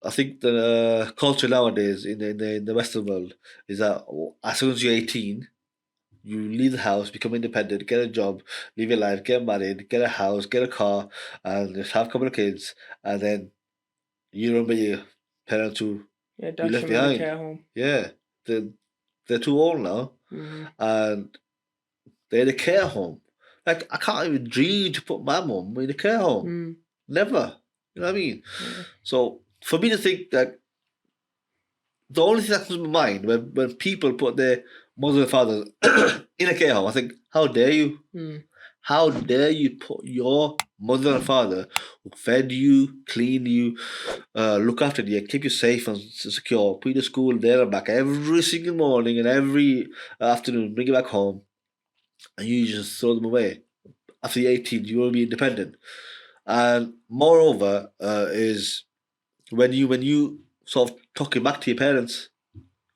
I think the culture nowadays in the Western world is that as soon as you're 18, you leave the house, become independent, get a job, live your life, get married, get a house, get a car, and just have a couple of kids, and then you remember your parents who Yeah, you dash left them in the behind. care home. Yeah, they're too old now, and they're in a care home. Like I can't even dream to put my mum in a care home. Never. You know what I mean? Yeah. So for me to think that the only thing that comes to my mind when people put their mothers and fathers in a care home, I think, how dare you? How dare you put your mother and father who fed you, cleaned you, look after you, keep you safe and secure, put you to school there and back every single morning and every afternoon, bring you back home, and you just throw them away. After you're 18, you want to be independent. And moreover, is when you sort of talking back to your parents.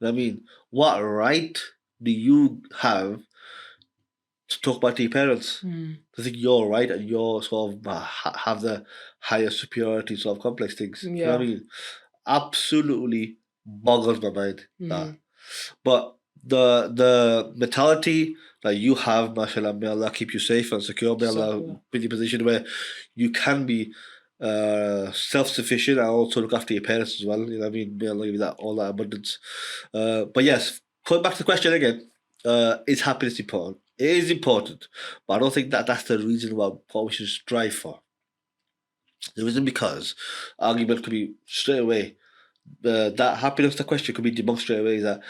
I mean, what right do you have to talk back to your parents? To think you're right and you're sort of have the higher superiority sort of complex things. You know what I mean? Absolutely boggles my mind. That. But the mentality that you have, mashallah, may Allah keep you safe and secure, may Allah put you in a position where you can be self-sufficient and also look after your parents as well. You know what I mean? May Allah give you that all that abundance. But yes, going back to the question again, is happiness important? It is important, but I don't think that that's the reason what we should strive for. The reason because argument could be straight away that happiness, the question could be debunked straight away is that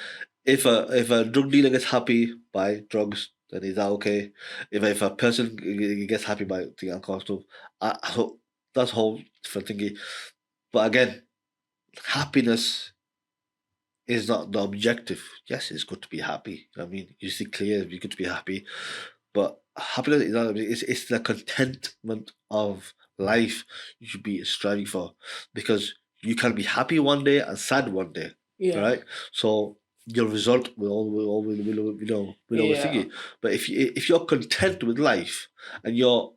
if a drug dealer gets happy by drugs, then is that okay? If a person gets happy by the alcohol, so that's a whole different thingy. But again, happiness is not the objective. Yes, it's good to be happy. I mean, you see clear, it's good to be happy, but happiness is not. It's the contentment of life you should be striving for, because you can be happy one day and sad one day. Yeah. Right. So your result will always see it. But if you're content with life and you're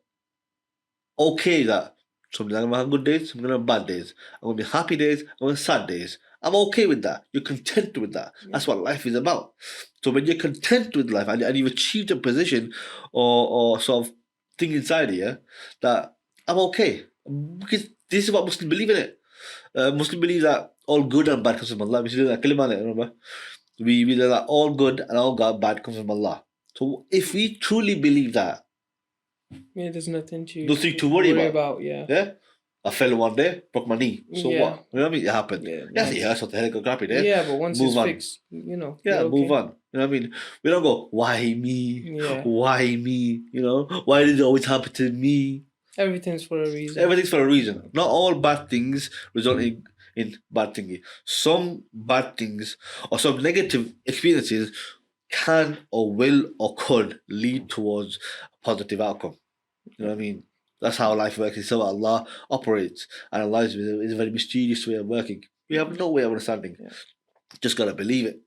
okay that sometimes I'm gonna have good days, I'm gonna have bad days, I'm gonna be happy days, I'm gonna have sad days. I'm okay with that. You're content with that. That's what life is about. So when you're content with life and you've achieved a position or sort of thing inside here that I'm okay. Because this is what Muslims believe in it. Muslim believe that all good and bad comes from Allah. We say that kalima, remember? We believe that all good and all bad comes from Allah. So if we truly believe that, there's nothing to worry about. Yeah. I fell one day, broke my knee. So what? You know what I mean? It happened. Yes, it hurts. What the hell? Crappy day. Yeah, but once it's on. fixed, move on. You know what I mean? We don't go, why me? Why me? You know, why did it always happen to me? Everything's for a reason. Everything's for a reason. Not all bad things result in bad thingy. Some bad things or some negative experiences can or will or could lead towards a positive outcome. You know what I mean? That's how life works. It's how Allah operates. And Allah is a very mysterious way of working. We have no way of understanding. Just gotta believe it.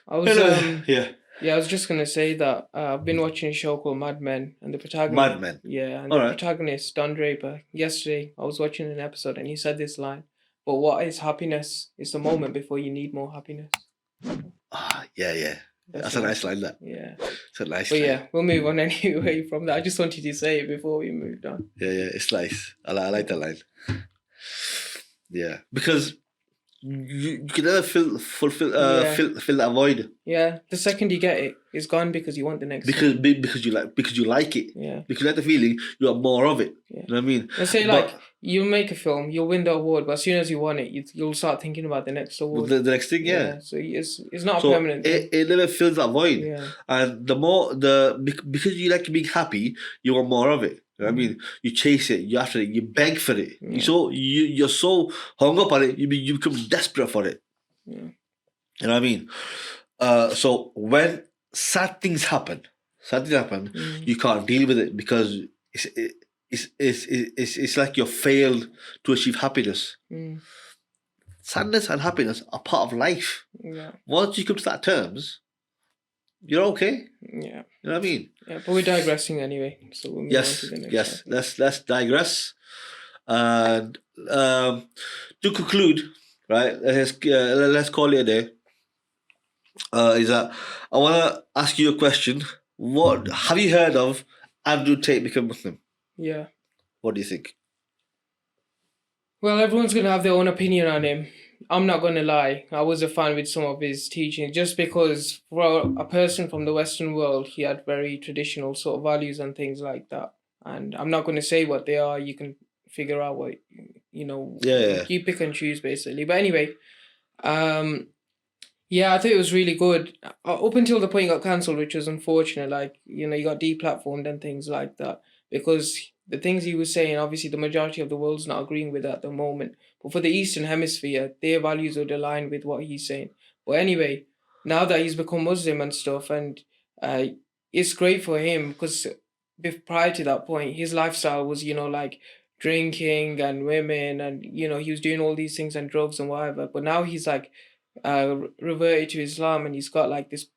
I was I was just gonna say that I've been watching a show called Mad Men, and the protagonist. Mad Men. Yeah, and the protagonist Don Draper. Yesterday, I was watching an episode, and he said this line: "But what is happiness? It's the moment before you need more happiness." Yeah. That's a nice line. That. Yeah. It's a nice. But line. We'll move on anyway from that. I just wanted to say it before we moved on. Yeah, it's nice. I like that line. Yeah, because you can never fulfill that void. Yeah, the second you get it, it's gone because you want the next. Because you like it. Yeah. Because you like the feeling, you want more of it. Yeah. You know what I mean? Let's say you make a film, you'll win the award, but as soon as you won it, you'll start thinking about the next award. The next thing, yeah. So it's not a permanent thing. It never fills that void. Yeah. And because you like being happy, you want more of it. You know what I mean? You chase it, you after it, you beg for it. Yeah. You're so hung up on it, you become desperate for it. Yeah. You know what I mean? So when sad things happen, you can't deal with it because it's like you failed to achieve happiness. Sadness and happiness are part of life. Yeah. Once you come to that terms, you're okay. Yeah. You know what I mean? Yeah, but we're digressing anyway, so we'll move on to the next. Let's digress. And to conclude, right? Let's call it a day. Is that I want to ask you a question. What have you heard of Andrew Tate become Muslim? Yeah. What do you think? Well, everyone's going to have their own opinion on him. I'm not going to lie. I was a fan with some of his teaching just because for a person from the Western world, he had very traditional sort of values and things like that. And I'm not going to say what they are. You can figure out what, Yeah. you pick and choose basically. But anyway, yeah, I thought it was really good. Up until the point it got cancelled, which was unfortunate. Like, you got deplatformed and things like that. Because the things he was saying, obviously the majority of the world's not agreeing with at the moment. But for the Eastern Hemisphere, their values would align with what he's saying. But anyway, now that he's become Muslim and stuff, and it's great for him because prior to that point, his lifestyle was, like drinking and women and, he was doing all these things and drugs and whatever. But now he's like, reverted to Islam and he's got like this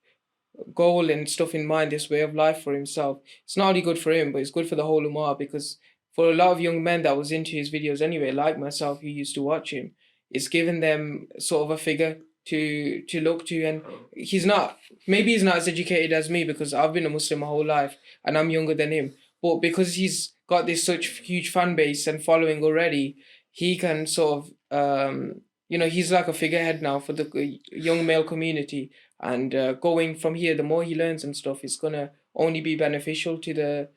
goal and stuff in mind, this way of life for himself. It's not only good for him, but it's good for the whole Ummah because for a lot of young men that was into his videos anyway, like myself who used to watch him, it's given them sort of a figure to look to. And he's not as educated as me because I've been a Muslim my whole life and I'm younger than him. But because he's got this such huge fan base and following already, he can sort of he's like a figurehead now for the young male community. And going from here, the more he learns and stuff, it's gonna only be beneficial to the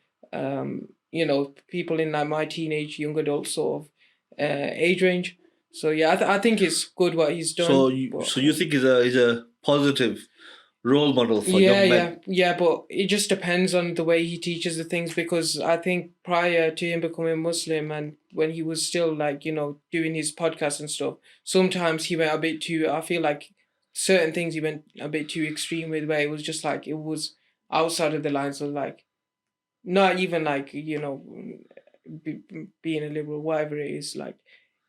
people in like my teenage, young adult sort of age range. So yeah, I think it's good what he's done. So you think he's a positive role model for young men? Yeah, but it just depends on the way he teaches the things because I think prior to him becoming Muslim and when he was still like, doing his podcast and stuff, sometimes he went a bit too, I feel like certain things he went a bit too extreme with where it was just like, it was outside of the lines of like, not even like, being a liberal, whatever it is, like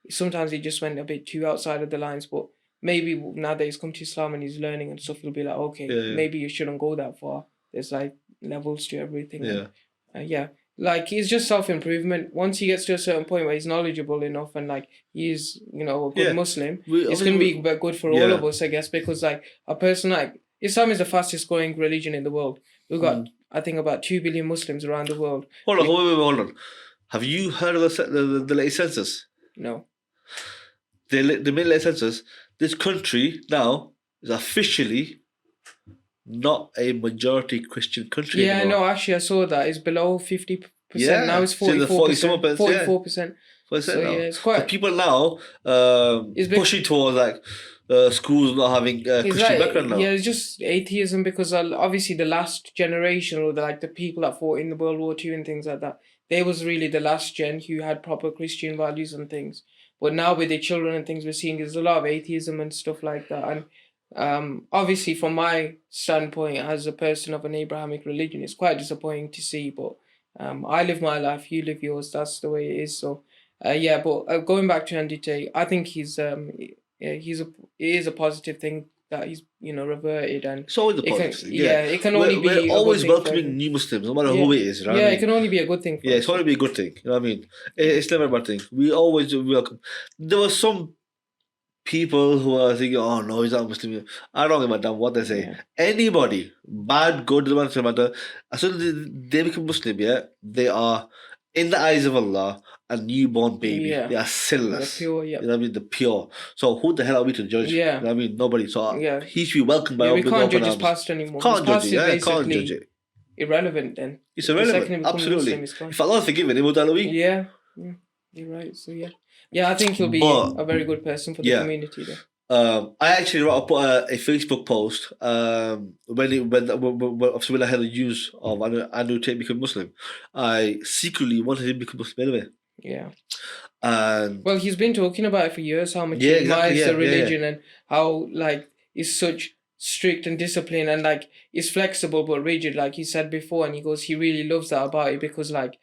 sometimes he just went a bit too outside of the lines, but maybe now that he's come to Islam and he's learning and stuff, he'll be like, okay, maybe you shouldn't go that far. There's like levels to everything. Yeah. And, like it's just self-improvement. Once he gets to a certain point where he's knowledgeable enough and like he's, a good Muslim, it's going to be good for all of us, I guess, because like a person like Islam is the fastest growing religion in the world. We've got, I think, about 2 billion Muslims around the world. Hold on. Have you heard of the latest census? No. The latest census, this country now is officially not a majority Christian country anymore. No, actually I saw that. It's below 50%. Now it's 44%. 44%. So it's quite... So people now pushing towards like schools not having Christian background now. Yeah, it's just atheism because obviously the last generation or the people that fought in the World War II and things like that, they was really the last gen who had proper Christian values and things. But now with the children and things we're seeing, there's a lot of atheism and stuff like that. And obviously from my standpoint as a person of an Abrahamic religion, it's quite disappointing to see. But I live my life, you live yours. That's the way it is. So but going back to Andy Tate, I think it is a positive thing that he's reverted, and it's always a positive. It can only be. We're always welcoming new Muslims, no matter who it is. You know what I mean? It can only be a good thing. It's only be a good thing. You know what I mean? It's never a bad thing. We always welcome. There were some people who are thinking, "Oh no, he's not Muslim." I don't give a damn what they say. Yeah. Anybody, bad, good, doesn't matter. As soon as they become Muslim, they are in the eyes of Allah a newborn baby. Yeah. They are sinless. They're pure, You know what I mean? They're pure. So who the hell are we to judge? Yeah. You know what I mean? Nobody. So he should be welcomed by all we can't judge his past anymore. Can't judge it. Can't judge it. Irrelevant then. It's irrelevant. Absolutely. If Allah's forgiven him, will Yeah. You're right. So I think he'll be a very good person for the community then. I actually put a Facebook post when I had the news of Andrew Tate become Muslim. I secretly wanted him to become Muslim anyway. Yeah. And well, he's been talking about it for years, how much he admires the religion and how like it's such strict and disciplined and like it's flexible but rigid, like he said before. And he goes, he really loves that about it because like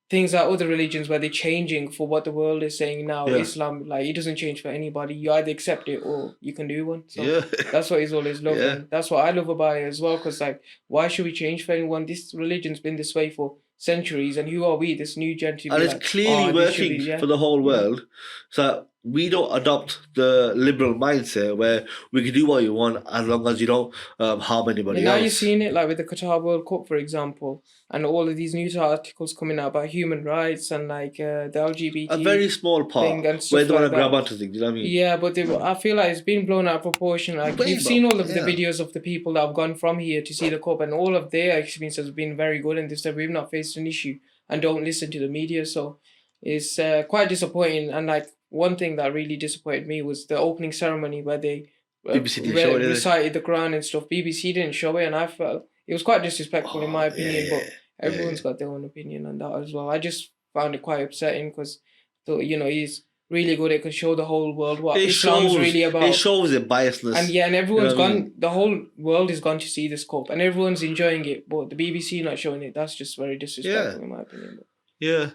things like other religions where they're changing for what the world is saying now, Islam, like it doesn't change for anybody. You either accept it or you can do one. So that's what he's always loved. And that's what I love about it as well. Because like, why should we change for anyone? This religion's been this way for centuries. And who are we, this new gen, to and it's clearly working for the whole world. So we don't adopt the liberal mindset where we can do what you want as long as you don't harm anybody Now else. you're seeing it like with the Qatar World Cup, for example, and all of these news articles coming out about human rights and like the LGBT a very small part thing and where stuff they want like to grab that. onto things. You know what I mean? Yeah, but I feel like it's been blown out of proportion. Like Way you've seen all of the yeah. videos of the people that have gone from here to see the cup, and all of their experiences have been very good. And they said we've not faced an issue, and don't listen to the media. So it's quite disappointing. And like one thing that really disappointed me was the opening ceremony where they BBC didn't show it, did they? recited the Quran and stuff. BBC didn't show it, and I felt it was quite disrespectful in my opinion. yeah, But everyone's got their own opinion on that as well. I just found it quite upsetting because, he's really good. It can show the whole world what Islam's really about. It shows the biasness. And yeah, and everyone's You know what I gone. mean? The whole world is gone to see this cup, and everyone's enjoying it. But the BBC not showing it. That's just very disrespectful in my opinion. Yeah,